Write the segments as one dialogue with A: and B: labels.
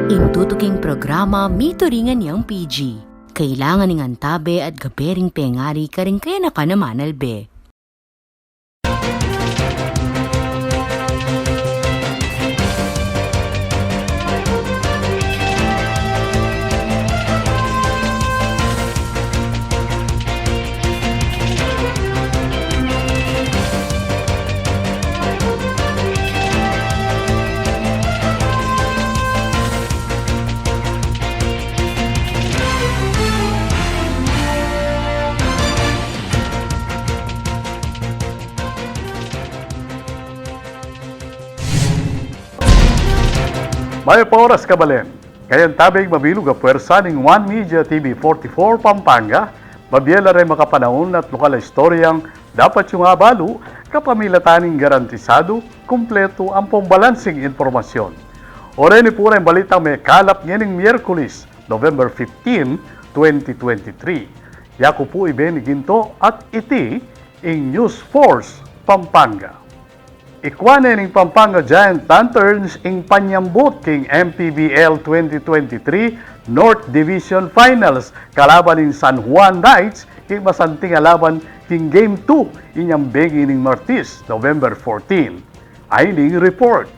A: Intutuking programa mituringan niyang PG. Kailangan ng antabe at gabering pengari karing kaya na ka naman albe.
B: May oras ka balen. Kayan tabig mabilog a puwersa ning One Media TV 44 Pampanga, mabiyela rin makapanahon at lokal na istoryang dapat yung abalo, kapamilataning garantisado, kumpleto ang pambalansing informasyon. Ore ni pura yung balitang may kalap ngayon Miyerkules, November 15, 2023. Yaku po ibe ni Ginto at iti in News Force Pampanga. Ikwane ning Pampanga Giant Lanterns ing panyambot king MPBL 2023 North Division Finals kalaban ning San Juan Knights king masanting alaban king Game 2 inyang begi ning Martis November 14. Ay ning report.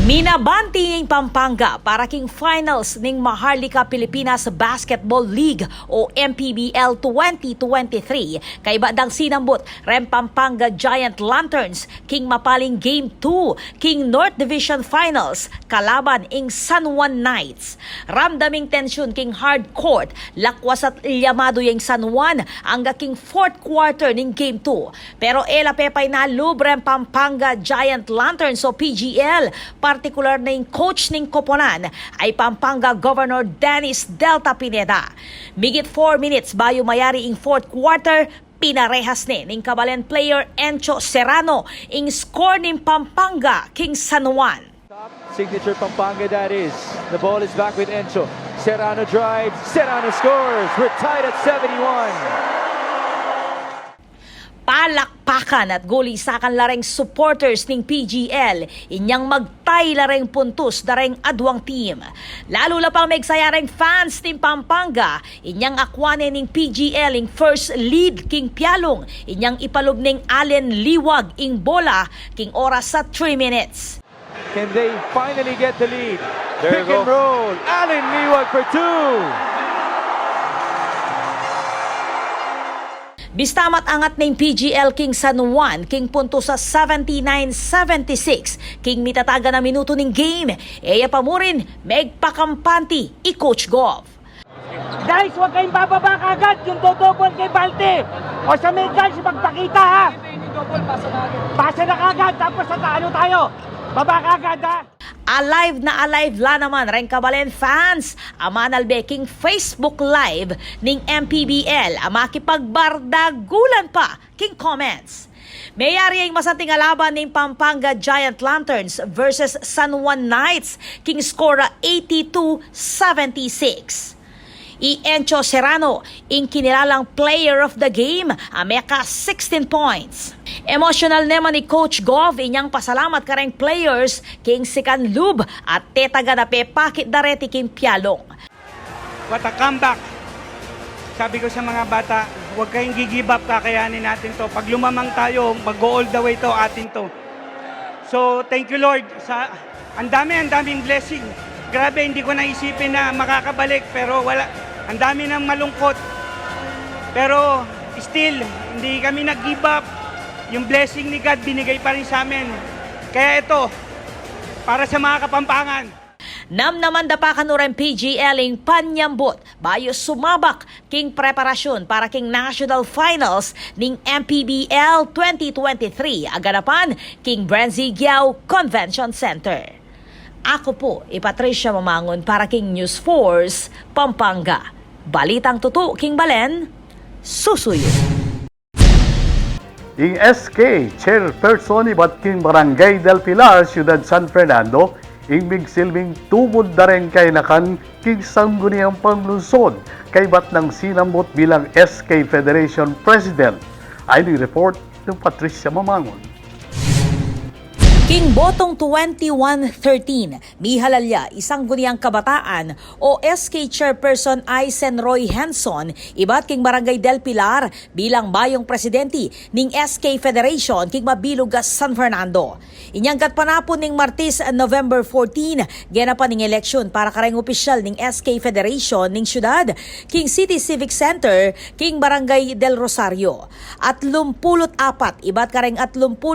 C: Minabanti ng Pampanga para king finals ning Maharlika Pilipinas Basketball League o MPBL 2023 kay badang sinambot rem Pampanga Giant Lanterns king mapaling Game 2 king North Division Finals kalaban ing San Juan Knights. Ramdaming tensyon king hard court lakwas at ilyamado yung San Juan hangga king fourth quarter ning Game 2. Pero ela pepay na lubrem Pampanga Giant Lanterns o PGL partikular na yung coach ng koponan ay Pampanga Governor Dennis Delta Pineda. Migit 4 minutes bayo mayari ing fourth quarter, pinarehas ni ng kabalen player Encho Serrano ing score ng Pampanga king San Juan.
D: Signature Pampanga that is. The ball is back with Encho. Serrano drives, Serrano scores. We're tied at 71.
C: Palakpakan at golisakan lareng supporters ng PGL inyang magtay lareng puntos dareng adwang team. Lalo la pang megsayareng fans ng Pampanga inyang akwane ng PGL ing first lead king Pialong inyang ipalub ning Allen Liwag ing bola king oras sa 3 minutes.
D: Can they finally get the lead?
E: There
D: Pick and roll. Allen Liwag for 2.
C: Bistamat angat ng PGL king San Juan king punto sa 79-76 king mitataga na minuto ng game. Eya pa mo rin megpakampanti i Coach Gov.
F: Guys, huwag kayong bababa kagad yung dodobol kay Balte. O sa may guys, magpakita ha. Pasa na kagad, tapos sa taano tayo. Baba kagad ha.
C: Alive na alive la naman ren kabalen fans amanal beking Facebook Live ning MPBL makipagbardagulan pa king comments. Mayari ang masanting alaban ng Pampanga Giant Lanterns versus San Juan Knights king score 82-76. Encho Serrano, ing kinilalang player of the game, ameka 16 points. Emotional naman ni Coach Gov, inyang pasalamat ka rin players, king Sikan Lub at tetaga na pepakit dareti king Pialong.
F: What a comeback. Sabi ko sa mga bata, huwag kayong give up, kakayanin natin to. Pag lumamang tayo, mag-go all the way to atin to. So, thank you Lord. Ang daming blessing. Grabe, hindi ko naisipin na makakabalik, pero wala. Ang dami ng malungkot. Pero still, hindi kami nag-give up. Yung blessing ni God binigay pa rin sa amin. Kaya ito, para sa mga Kapampangan.
C: Namnaman da pa kanuran PGL ing panyambot bayo sumabak king preparasyon para king national finals ning MPBL 2023 aganapan king Branzigiao Convention Center. Ako po, Patricia Mamangon para king News Force, Pampanga. Balitang tuto, king Balen, susuyo.
B: Ing SK Chairperson ibat king Barangay del Pilar, Ciudad San Fernando, ing bigsilbing tubod dareng kay nakan king sangguniang panglusod kay bat ng sinambot bilang SK Federation President. Ay ni report ng Patricia Mamangon.
C: King Botong 2113, Mihalalya, isang guniang kabataan o SK Chairperson Aisen Roy Henson, iba't king Barangay Del Pilar bilang bayong presidente ning SK Federation king Mabilugas San Fernando. Inyangkat panapon ning Martes, November 14, genapan ning eleksyon para kareng opisyal ning SK Federation ning syudad king City Civic Center king Barangay Del Rosario. At 24, iba't kareng 35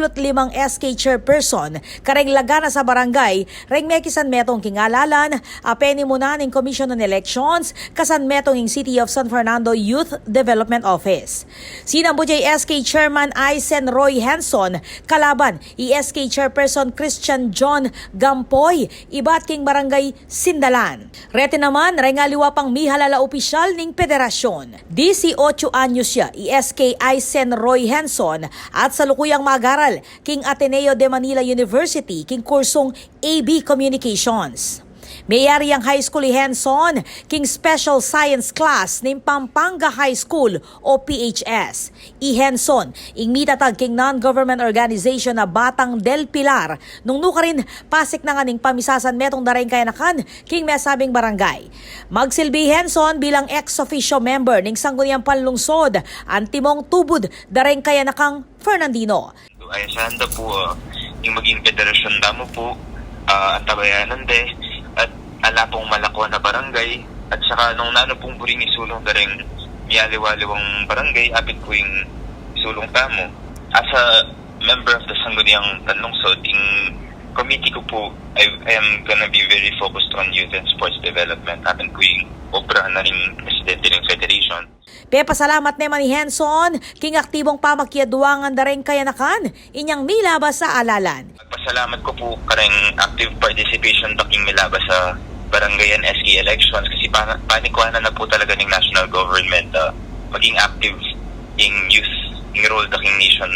C: SK Chairperson kareng lagana sa barangay reng mekisan metong kingalalan apeni muna ning Commission on Elections kasan metong ing City of San Fernando Youth Development Office. Sinambutay SK Chairman Aisen Roy Henson kalaban SK Chairperson Christian John Gampoy iba't king Barangay Sindalan. Rete naman reng aliwa pang mihalala opisyal ning federasyon. 18 anyos siya SK Aisen Roy Henson at salukuyang magaral king Ateneo de Manila University king kursong AB Communications. Mayari ang high school Henson king Special Science Class ning Pampanga High School o PHS. Henson ing mitatag king non-government organization na Batang Del Pilar nung nuka rin pasik na nga ning pamisasan metong dareng kayanakan king mesabing barangay. Magsilbi Henson bilang ex-officio member ning Sangguniang Panlungsod antimong tubod dareng kayanakang Fernandino.
E: Ay sanda po yung maging federasyon damo po at tabayanan de at ala pong malako na barangay at saka nung nano pong buring isulong dareng miyaliwaliwang barangay apit ko yung isulong tamo. As a member of the Sangguniang Panlungsod, in committee ko po, I am gonna be very focused on youth and sports development. Apit ko yung obra na rin presidente ng federation.
C: Pasalamat naman ni Henson king aktibong pamakyaduangan dareng kayanakan inyang milabas sa alalan.
E: Pasalamat ko po kareng active participation taking milabas sa barangay and SK elections kasi panikuanan na po talaga ng national government maging active in youth in role taking nation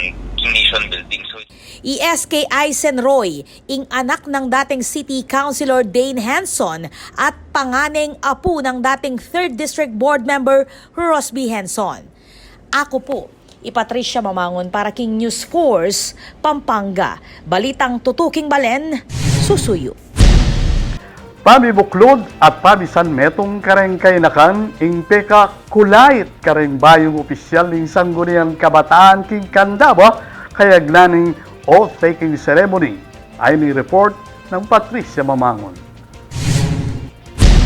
E: building. So
C: SK Aisen Roy, ing anak ng dating City Councilor Dane Henson at panganeng apo ng dating 3rd District Board Member Rosby Henson. Ako po, Patricia Mamangon para King News Force, Pampanga. Balitang tutuking balen, susuyo.
B: Pamibuklod at pabisan metong kareng kaynakan ing peka kulait kareng bayong opisyal ning Sangguniang Kabataan king Candaba kayaglaning oath-taking ceremony ay ni-report ng Patricia Mamangon.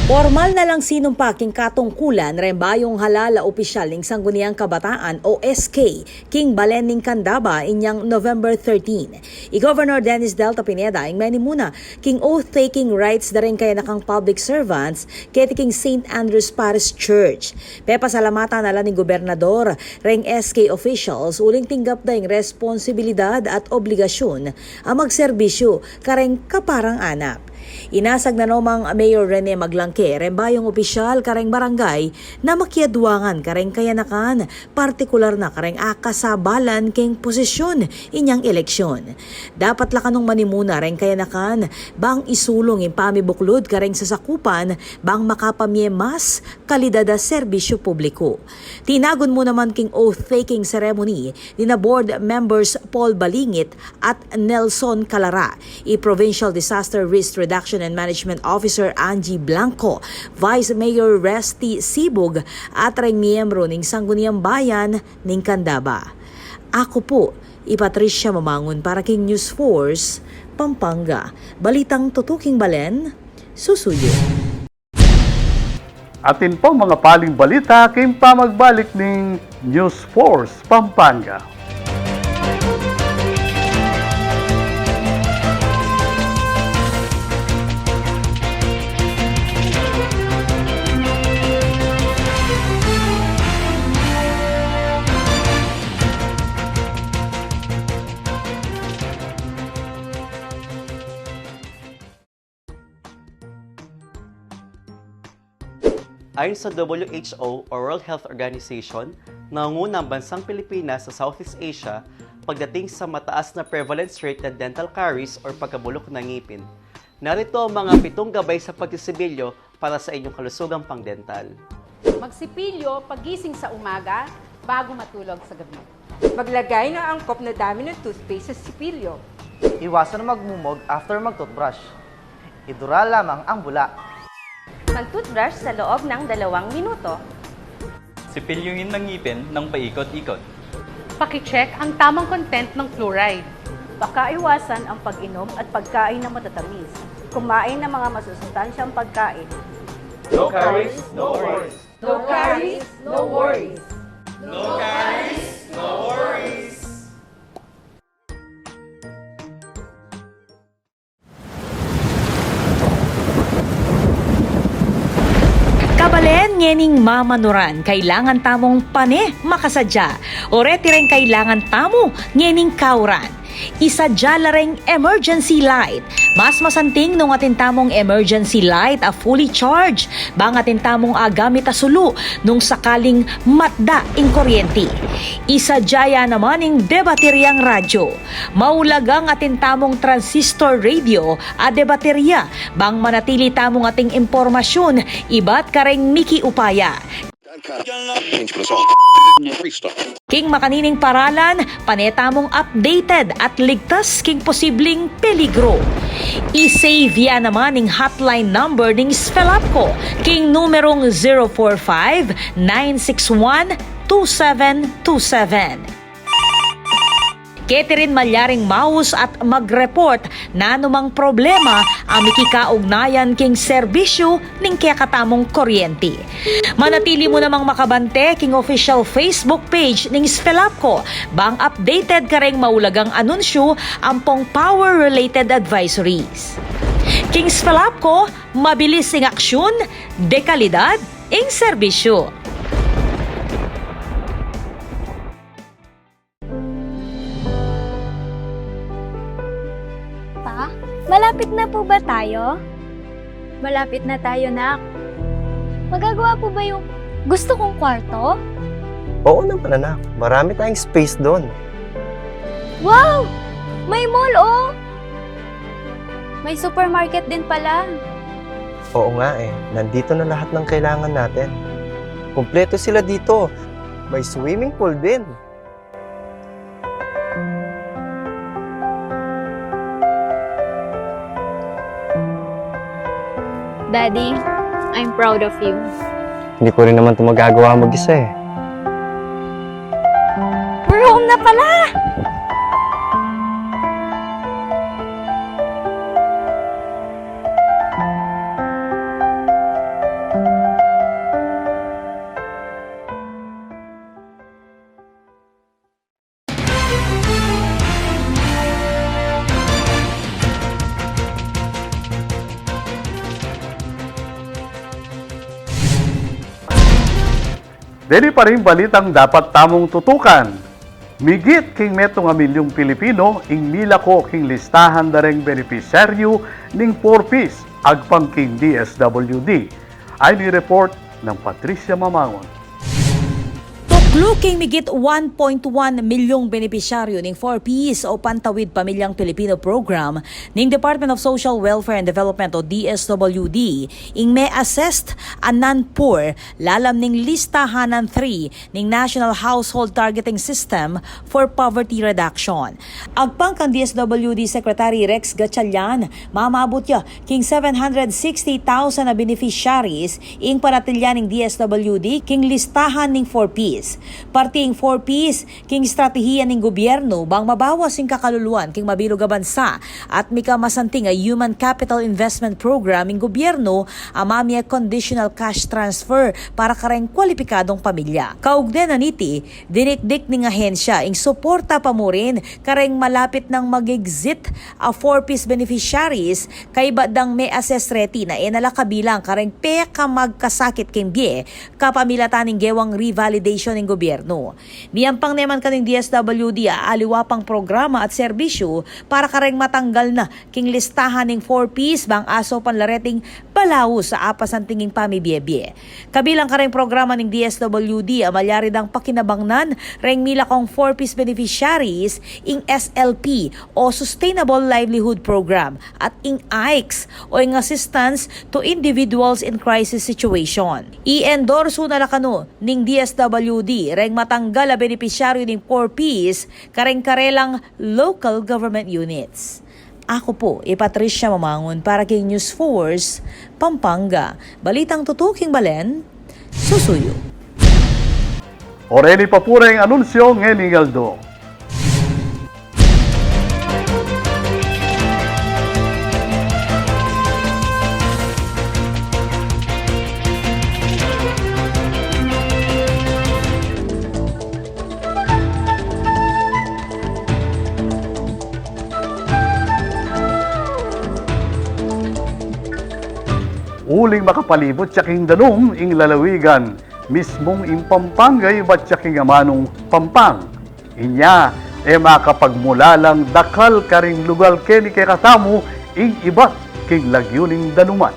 C: Formal na lang sinumpaking katungkulan rembayong halala opisyal ng Sangguniang Kabataan o SK king Balen ning Candaba inyang November 13. Governor Dennis Delta Pineda ing manimuna king oath-taking rights da rin kaya nakang public servants kaya king St. Andrew's Parish Church. Pasalamatan na lang ni Gobernador reng SK officials uling tinggap da ing responsibilidad at obligasyon ang magserbisyo kareng kaparang anap. Inasag na nomang Mayor Rene Maglangke, rembayong opisyal kareng barangay na makiadwangan kareng kayanakan, partikular na kareng akasabalan keng posisyon inyang eleksyon. Dapat lakanong manimuna reng kayanakan, bang isulong yung pamibuklod kareng sasakupan, bang makapamye mas kalidada serbisyo publiko. Tinagon mo naman king oath-taking ceremony ni na board members Paul Balingit at Nelson Calara, i-Provincial Disaster Risk Reduction and Management Officer Angie Blanco, Vice Mayor Resty Sibog at ring miyembro ng Sangguniang Bayan ng Candaba. Ako po, Patricia Mamangon para King News Force, Pampanga. Balitang tutuking balen, susuyo.
B: Atin po mga paling balita kayong pamagbalik ng News Force, Pampanga.
G: Ayon sa WHO o World Health Organization, nangunguna ang bansang Pilipinas sa Southeast Asia pagdating sa mataas na prevalence rate ng dental caries o pagkabulok ng ngipin. Narito ang mga 7 gabay sa pagtisibilyo para sa inyong kalusugang pangdental.
H: Magsipilyo pagising sa umaga bago matulog sa gabi. Maglagay ng angkop na dami ng toothpaste sa sipilyo.
I: Iwasan magmumog after mag-toothbrush. Idura lamang ang bula.
J: Mag-toothbrush sa loob ng 2 minuto.
K: Sipilyungin ng ngipin ng paikot-ikot.
H: Pakicheck ang tamang content ng fluoride.
L: Baka iwasan ang pag-inom at pagkain na matatamis. Kumain ng mga masusustansyang pagkain.
D: No caries, no worries.
L: No caries, no worries.
D: No caries, no worries.
C: Kabalen ngening mamanuran, kailangan tamong pane makasadya. O reti rin kailangan tamo ngening kauran. Isadya lareng emergency light. Mas masanting nung atin tamong emergency light a fully charged. Bang atin tamong agamit a sulu nung sakaling matda ing kuryente. Isadya naman ing debateryang radyo. Maulagang atin tamong transistor radio a debaterya. Bang manatili tamong ating impormasyon, iba't kareng Miki Upaya. King makanining paralan, paneta mong updated at ligtas king posibleng peligro. I-save ya naman ning hotline number ning Spelapco, king numerong 045-961-2727. Catherine Malyaring Maus at mag-report na anumang problema ang mikikaugnayan king serbisyo ning kaya katamong kuryente. Manatili mo namang makabante king official Facebook page ning Spelapco bang updated ka ring maulagang anunsyo ampong power-related advisories. King Spelapco, mabilis ing aksyon, dekalidad ing serbisyo.
M: Malapit na po ba tayo? Malapit na tayo, nak. Magagawa po ba yung gusto kong kwarto?
N: Oo naman, anak. Marami tayong space doon.
M: Wow! May mall, oh! May supermarket din pala.
N: Oo nga eh. Nandito na lahat ng kailangan natin. Kumpleto sila dito. May swimming pool din.
M: Daddy, I'm proud of you.
N: Hindi ko rin naman ito magagawa mag-isa eh.
M: We're home na pala!
B: Dili pa rin balitang dapat tamong tutukan. Migit king metong milyong Pilipino ing milako king listahan dareng benepisyaryo ning 4-piece agpang king DSWD. Ay ni report ng Patricia Mamangon.
C: Looking migit 1.1 milyong benepisyaryo ng 4Ps o Pantawid Pamilyang Pilipino Program ng Department of Social Welfare and Development o DSWD ing may assessed a non-poor lalam ning listahanan 3 ng National Household Targeting System for Poverty Reduction. Agpang kang DSWD Secretary Rex Gatchalian, mamabot ya king 760,000 na beneficiaries ing paratilyan ng DSWD king listahan ng 4Ps. Parting 4Ps king stratehiya ng gobyerno bang mabawas ing kakaluluan king mabilog a bansa at mika masanting a Human Capital Investment Program ng gobyerno amamia conditional cash transfer para kareng kwalipikadong pamilya. Kaugne na niti, dinikdik ning ahensya ing suporta pa mo rin kareng malapit ng mag-exit a 4Ps beneficiaries kay badang may assess reti na inalakabilang kareng peka magkasakit king bie kapamilatan ng gewang revalidation ng gobyerno. Niyampang naman kaning DSWD aaliwa pang programa at serbisyo para kareng matanggal na king listahan ng 4Ps bang aso panlareting balaw sa apasan tinging pamibiyebye. Kabilang kareng programa ng DSWD amalyaridang pakinabangnan reng mila kong 4Ps beneficiaries ing SLP o Sustainable Livelihood Program at ing AICS o ing Assistance to Individuals in Crisis Situation. I-endorso na lakano ning DSWD Dili reng matanggal a benepisyaryo ning 4Ps kareng-karelang local government units. Ako po, Patricia Mamangon para king News Force, Pampanga. Balitang tutuking balen, susuyo.
B: Oreni pa po rin anunsyo ng Aldo. Uling makapalibot siya king danum ing lalawigan, mismong ing Pampanga iba't siya king amanong Pampang. Inya, makapagmula lang dakal karing lugal keni kay katamo ing iba't king lagyuning danuman.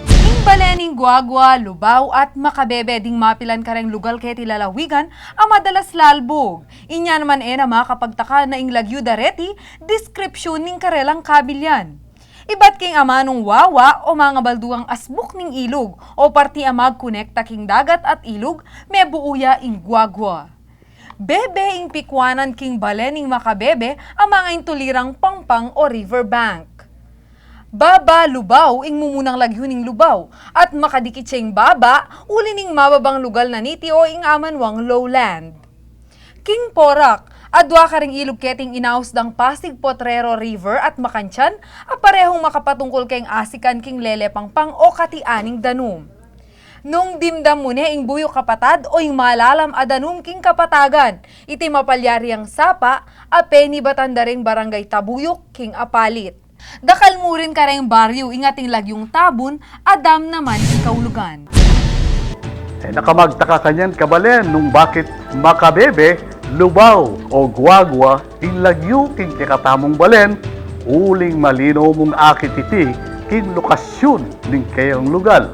H: Ing balening Guagua, Lubao at Makabebe ding mapilan kareng lugal kay tilalawigan ang madalas lalbog. Inya naman na makapagtaka na ing lagyu dareti, description ning karelang kabilyan. Iba't king amanong wawa o mga balduang asbuk ning ilog o parti amag konekta king dagat at ilog may buuya ing Guagua. Bebe ing pikwanan king balening Makabebe ang mga intulirang Pampang o riverbank. Baba Lubao ing mumunang lagyo ning Lubao at makadikit siyang baba uli ning mababang lugal na niti o ing amanwang lowland. King Porac, adwa karing ilog keting inausdang Pasig Potrero River at Makanchan, aparehong makapatungkol kayong asikan king Lele Pangpang o katianing danum. Nung dimdam mo ing buyo kapatad o ing malalam a danum king kapatagan, iti mapalyari ang sapa, apeni batandaring barangay Tabuyok king apalit. Dakal mo rin kareng baryo ingating lagyong tabon, adam naman ing kaulugan.
B: Nakamagtaka kanyan kabalen nung bakit Makabebe, Lubao o Guagua ing lagyo king kikatamong balen, uling malino mong akit iti king lokasyon ning kayang lugal.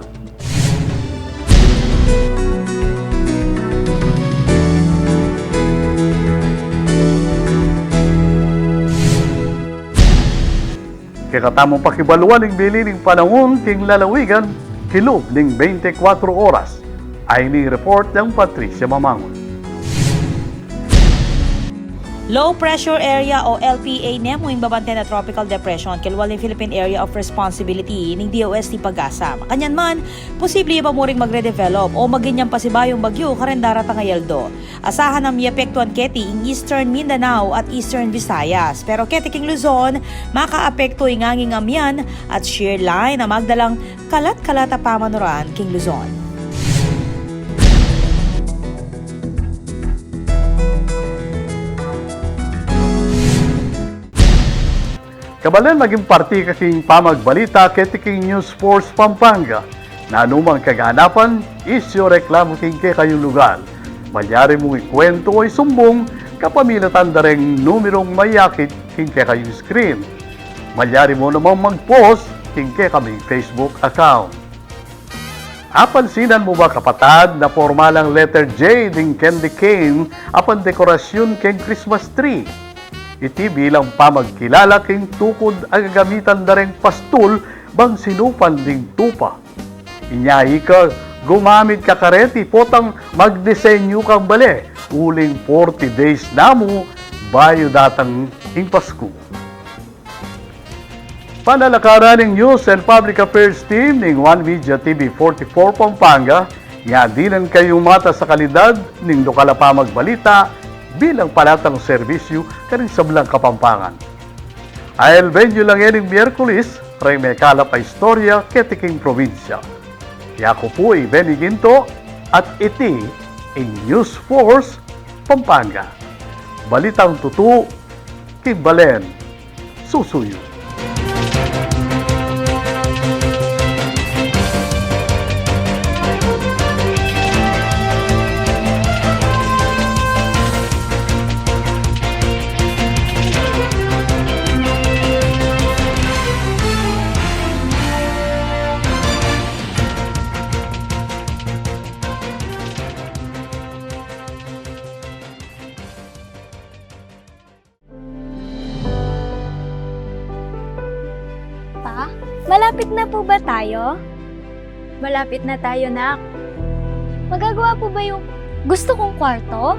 B: Kikatamong pakibaluan ning bilining panahon king lalawigan, kilob ning 24 oras, ay ni report ng Patricia Mamangon.
C: Low Pressure Area o LPA nemo ing babante na Tropical Depression kilwal ng Philippine Area of Responsibility ning DOST Pag-asa. Kanyan man, posible pa mo ring magre-develop o maginyang pasibayong bagyo karen daratang ayaldo. Asahan ang miapektuan keti ing Eastern Mindanao at Eastern Visayas. Pero keti king Luzon, makaapekto ing anging amyan at shear line na magdalang kalat-kalat a pamanuran king Luzon.
B: Kabalen maging parti kaking pamagbalita ketiking News Force Pampanga na anumang kaganapan isyo reklamo king kayong lugar. Malyari mong ikwento o isumbong kapamilatan dareng numerong mayakit king kayong screen. Malyari mo namang mag-post king kaming Facebook account. Apansinan mo ba kapatad na formalang letter J ding candy cane apan dekorasyon king Christmas tree? Iti bilang pamagkilala king tukod ang gamitan na rin pastul bang sinupan ding tupa. Inyayi ka, gumamit ka kareti potang magdisenyo kang bale, uling 40 days na mo, bayo datang ing Pasko. Panalakaran ng News and Public Affairs Team ng One Media TV 44 Pampanga, nga dinan kayong mata sa kalidad ng lokal na pamagbalita, bilang palatang serbisyo karing sablang Kapampangan. I'll venue lang yan ng Miyerkules, rin may kalap a istorya ketiking probinsya. Yako po Benny Ginto at iti in News Force Pampanga. Balitang tutu, Kimbalen, susuyo.
M: Malapit na po ba tayo? Malapit na tayo, nak. Magagawa po ba yung Gusto kong kwarto?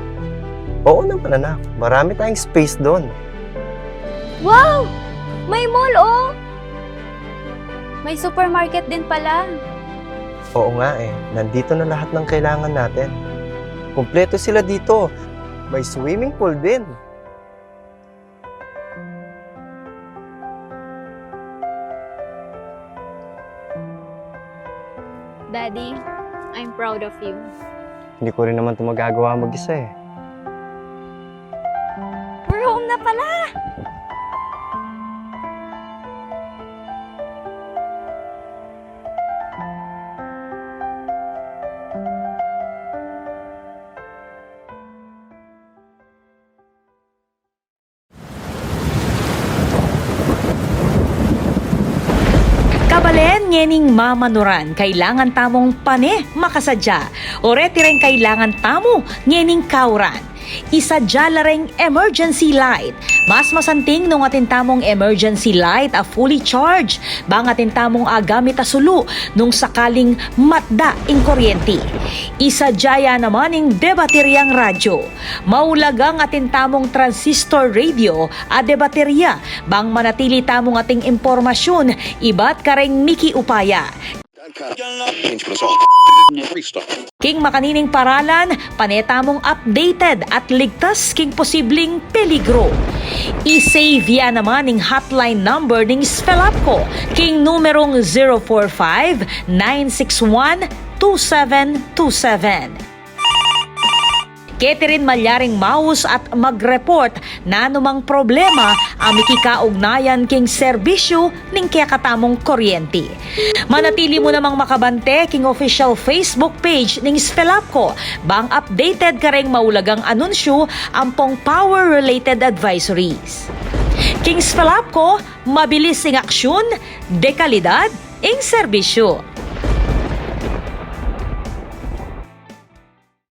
N: Oo naman anak, marami tayong space doon.
M: Wow! May mall, oh! May supermarket din pala.
N: Oo nga nandito na lahat ng kailangan natin. Kumpleto sila dito. May swimming pool din.
M: Daddy, I'm proud of you.
N: Hindi ko rin naman ito magagawa mag-isa
M: We're home na pala!
C: Kabalen ngening mamanuran, kailangan tamong pane makasadya. Oreti rin kailangan tamo ngening kauran. Isadya lareng emergency light. Mas masanting nung atin tamong emergency light a fully charged. Bang atin tamong agamit a sulu nung sakaling matda ing kuryente. Isadya naman ing debateryang radyo. Maulagang atin tamong transistor radio a debaterya. Bang manatili tamong ating impormasyon, iba't kareng Miki Upaya. King makanining paralan, panetamong updated at ligtas king posibleng peligro. I-save ya naman ning hotline number ning Spelapco, king numerong 045-961-2727. Kete rin malyaring mouse at mag-report na anumang problema ang mikikaugnayan king serbisyo ning kakatamong kuryente. Manatili mo namang makabante king official Facebook page ning Spelapco bang updated ka ring maulagang anunsyo ampong power-related advisories. King Spelapco, mabilis ing aksyon, dekalidad ing serbisyo.